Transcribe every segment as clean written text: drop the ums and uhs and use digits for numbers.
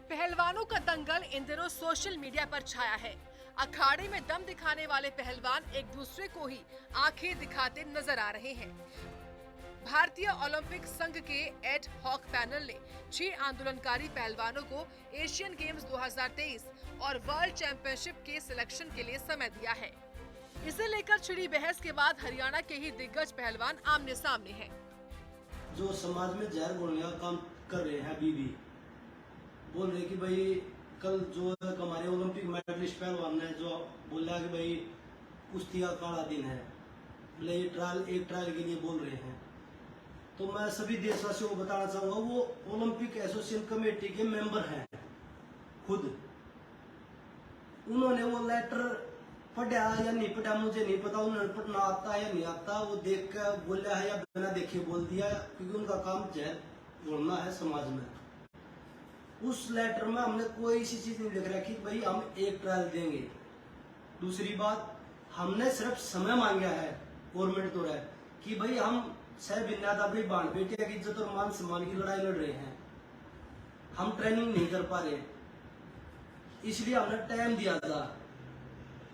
पहलवानों का दंगल इन दिनों सोशल मीडिया पर छाया है। अखाड़े में दम दिखाने वाले पहलवान एक दूसरे को ही आंखें दिखाते नजर आ रहे हैं। भारतीय ओलंपिक संघ के एड हॉक पैनल ने 6 आंदोलनकारी पहलवानों को एशियन गेम्स 2023 और वर्ल्ड चैंपियनशिप के सिलेक्शन के लिए समय दिया है। इसे लेकर छिड़ी बहस के बाद हरियाणा के ही दिग्गज पहलवान आमने सामने हैं। जो समाज में जहर घोलने का काम कर रहे हैं अभी भी बोल रहे कि भाई कल जो हमारे ओलंपिक मेडलिस्ट पहलवान ने जो बोला कि भाई कुश्ती का काला दिन है, बोले ये एक ट्रायल के लिए बोल रहे हैं। तो मैं सभी देशवासियों को बताना चाहूंगा, वो ओलंपिक एसोसिएशन कमेटी के मेंबर हैं खुद। उन्होंने वो लेटर पढ़ा या नहीं पढ़ा मुझे नहीं पता, उन्होंने पढ़ना आता है या नहीं आता, वो देख कर बोला है या बिना देखे बोल दिया, क्योंकि उनका काम जहर घोलना है समाज में। उस लेटर में हमने कोई ऐसी चीज नहीं लिख रखी भाई हम एक ट्रायल देंगे। दूसरी बात, हमने सिर्फ समय मांगा है गवर्नमेंट तो है कि भाई हम सह बिन्याद अपनी बाण बेटिया की इज्जत और मान सम्मान की लड़ाई लड़ रहे हैं, हम ट्रेनिंग नहीं कर पा रहे, इसलिए हमने टाइम दिया था,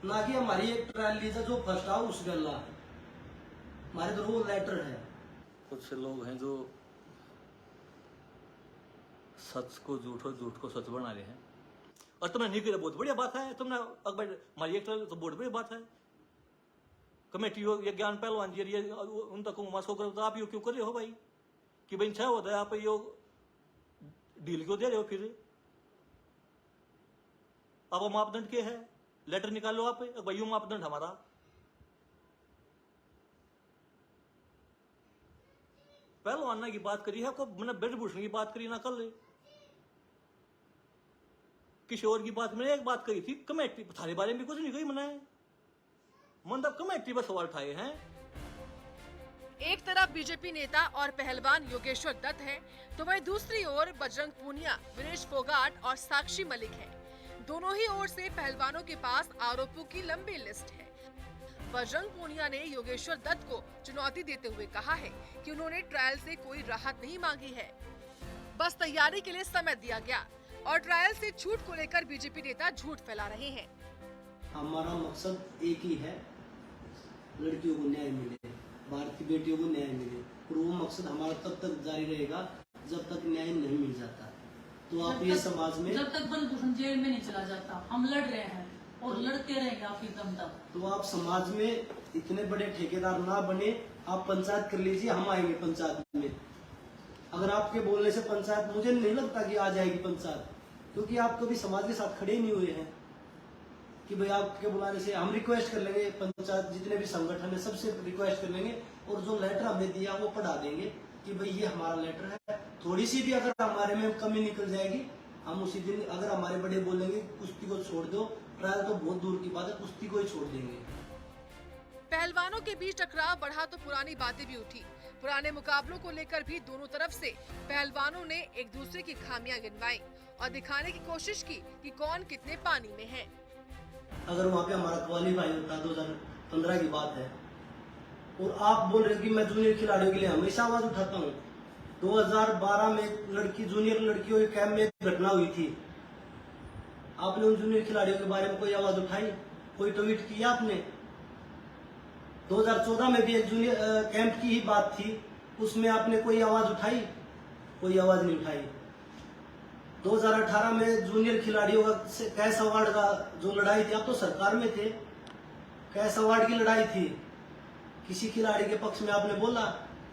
ना कि हमारी एक ट्रायल ली था जो फर्स्ट आओ उस गल्ला। हमारे तो वो लेटर है। कुछ से लोग हैं जो सच को झूठ और झूठ को सच बना रहे हैं, और तुमने नहीं किया बहुत बढ़िया बात है। तुमने अकबर हमारी एक तो बहुत बढ़िया बात है। कमेटी ये ज्ञान पहलवान जी उन तक मास्को करो, तो आप यो क्यों कर रहे हो भाई कि भाई अच्छा होता है, आप यो डील क्यों दे रहे हो? फिर अब मापदंड क्या है? लेटर निकालो आप भाई, यो मापदंड हमारा। पहलवान की बात करी है, को मैंने ब्रजभूषण की बात करी ना कल, किशोर की बात मैंने एक बात करी थी, कमेटी थारे बारे में कुछ नहीं कही मैंने, मतलब कमेटी पर सवाल उठाए हैं। एक तरफ बीजेपी नेता और पहलवान योगेश्वर दत्त है, तो वहीं दूसरी ओर बजरंग पूनिया, विनेश फोगाट और साक्षी मलिक है। दोनों ही ओर से पहलवानों के पास आरोपों की लंबी लिस्ट है। बजरंग पूनिया ने योगेश्वर दत्त को चुनौती देते हुए कहा है कि उन्होंने ट्रायल से कोई राहत नहीं मांगी है, बस तैयारी के लिए समय दिया गया, और ट्रायल से छूट को लेकर बीजेपी नेता झूठ फैला रहे हैं। हमारा मकसद एक ही है, लड़कियों को न्याय मिले, भारतीय बेटियों को न्याय मिले, और वो मकसद हमारा तब तक जारी रहेगा जब तक न्याय नहीं मिल जाता। तो आप ये समाज में जब तक ब्रजभूषण जेल में नहीं चला जाता, हम लड़ रहे हैं और लड़ते रहेंगे आखिर दम तक। तो आप समाज में इतने बड़े ठेकेदार ना बने, आप पंचायत कर लीजिए, हम आएंगे पंचायत में। अगर आपके बोलने से पंचायत, मुझे नहीं लगता कि आ जाएगी पंचायत, क्योंकि आप कभी समाज के साथ खड़े नहीं हुए हैं कि भाई आपके बुलाने से हम रिक्वेस्ट कर लेंगे, पंचायत जितने भी संगठन है सबसे रिक्वेस्ट कर लेंगे, और जो लेटर हमने दिया वो पढ़ा देंगे कि भाई ये हमारा लेटर है। थोड़ी सी भी अगर हमारे में कमी निकल जाएगी, हम उसी दिन, अगर हमारे बड़े बोलेंगे कुश्ती को छोड़ दो, ट्रायल तो बहुत दूर की बात है, कुश्ती को ही छोड़ देंगे। पहलवानों के बीच टकराव बढ़ा तो पुरानी बातें भी उठी। पुराने मुकाबलों को लेकर भी दोनों तरफ से पहलवानों ने एक दूसरे की खामियां गिनवाई और दिखाने की कोशिश की कि कौन कितने पानी में है। अगर वहाँ पे हमारा क्वालिफाई होता 2015 की बात है, और आप बोल रहे कि मैं जूनियर खिलाड़ियों के लिए हमेशा आवाज उठाता हूँ। 2012 में एक लड़की, जूनियर लड़कियों के कैंप में एक घटना हुई थी, आपने उन जूनियर खिलाड़ियों के बारे में कोई आवाज उठाई, कोई ट्वीट किया आपने? 2014 में भी एक जूनियर कैंप की ही बात थी, उसमें आपने कोई आवाज उठाई? कोई आवाज नहीं उठाई। 2018 में जूनियर खिलाड़ियों का कैश अवार्ड का जो लड़ाई थी, आप तो सरकार में थे, कैश अवार्ड की लड़ाई थी, किसी खिलाड़ी के पक्ष में आपने बोला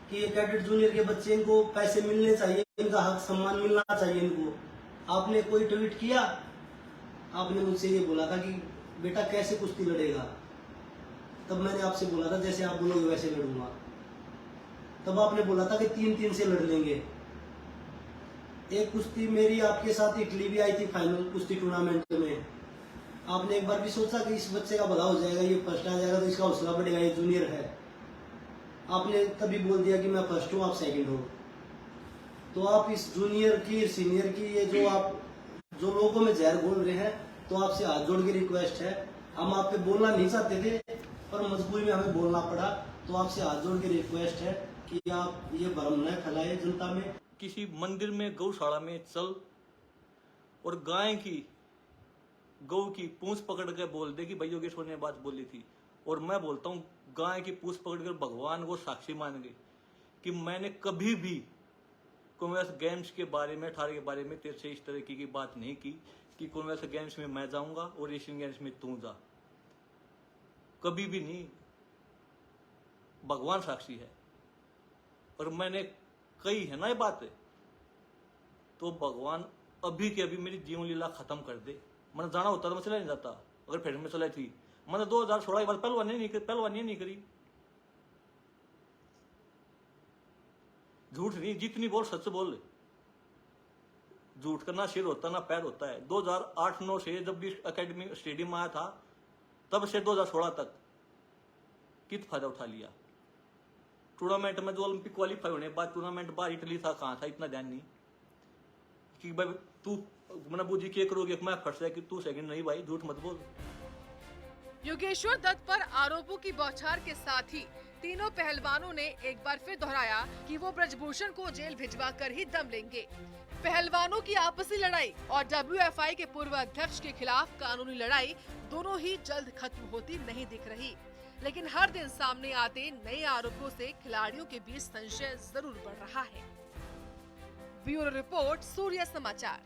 कि ये कैडेट जूनियर के बच्चे, इनको पैसे मिलने चाहिए, इनका हक सम्मान मिलना चाहिए इनको? आपने कोई ट्वीट किया? आपने मुझसे ये बोला था कि बेटा कैसे कुश्ती लड़ेगा, तब मैंने आपसे बोला था जैसे आप बोलोगे वैसे लड़ूंगा। तब आपने बोला था कि 3-3 से लड़ लेंगे। एक कुश्ती मेरी आपके साथ इटली भी आई थी फाइनल कुश्ती टूर्नामेंट में, आपने एक बार भी सोचा कि इस बच्चे का भला हो जाएगा, ये फर्स्ट आ जाएगा तो इसका हौसला बढ़ेगा, ये जूनियर है? आपने तभी बोल दिया कि मैं फर्स्ट हूँ, आप सेकंड हो। तो आप इस जूनियर की, सीनियर की, ये जो आप जो लोगों में जहर घोल रहे हैं, तो आपसे हाथ जोड़ के रिक्वेस्ट है, हम आप पे बोलना नहीं चाहते थे पर मजबूरी में हमें बोलना पड़ा, तो आपसे हाथ जोड़ के रिक्वेस्ट है कि आप ये भ्रम न फैलाए जनता में। किसी मंदिर में गौशाला में चल और गौ की पूंछ पकड़ के बोल दे कि भाई योगेश्वर ने बात बोली थी, और मैं बोलता हूँ गाय की पूंछ पकड़ कर भगवान को साक्षी मान गए कि मैंने कभी भी कॉमनवेल्थ गेम्स के बारे में 18 के बारे में तेरे से इस तरह की बात नहीं की कि कॉमनवेल्थ गेम्स में मैं जाऊंगा और एशियन गेम्स में तू जा, कभी भी नहीं। भगवान साक्षी है। और मैंने कही है ना ये बात, तो भगवान अभी के अभी मेरी जीवन लीला खत्म कर दे। मैंने जाना होता तो मैं चला नहीं जाता, अगर फिर में चलाई थी। मैंने 2016 के बाद पहलवानी नहीं करी। झूठ नहीं, जितनी बोल सच बोल। झूठ का ना सिर होता ना पैर होता है। 2008-9 से जब भी एकेडमी स्टेडियम आया था, तब से 2016 तक कित फायदा उठा लिया। टूर्नामेंट में जो ओलंपिक क्वालिफाई होने के बाद टूर्नामेंट बाहर इटली था, कहां था, इतना ध्यान नहीं कि भाई तू मैंने बूझी क्या करोगे, मैं फंस जाए कि तू सेकंड नहीं। भाई झूठ मत बोल। योगेश्वर दत्त पर आरोपों की बौछार के साथ ही तीनों पहलवानों ने एक बार फिर दोहराया कि वो ब्रजभूषण को जेल भिजवा कर ही दम लेंगे। पहलवानों की आपसी लड़ाई और WFI के पूर्व अध्यक्ष के खिलाफ कानूनी लड़ाई दोनों ही जल्द खत्म होती नहीं दिख रही, लेकिन हर दिन सामने आते नए आरोपों से खिलाड़ियों के बीच संशय जरूर बढ़ रहा है। ब्यूरो रिपोर्ट, सूर्य समाचार।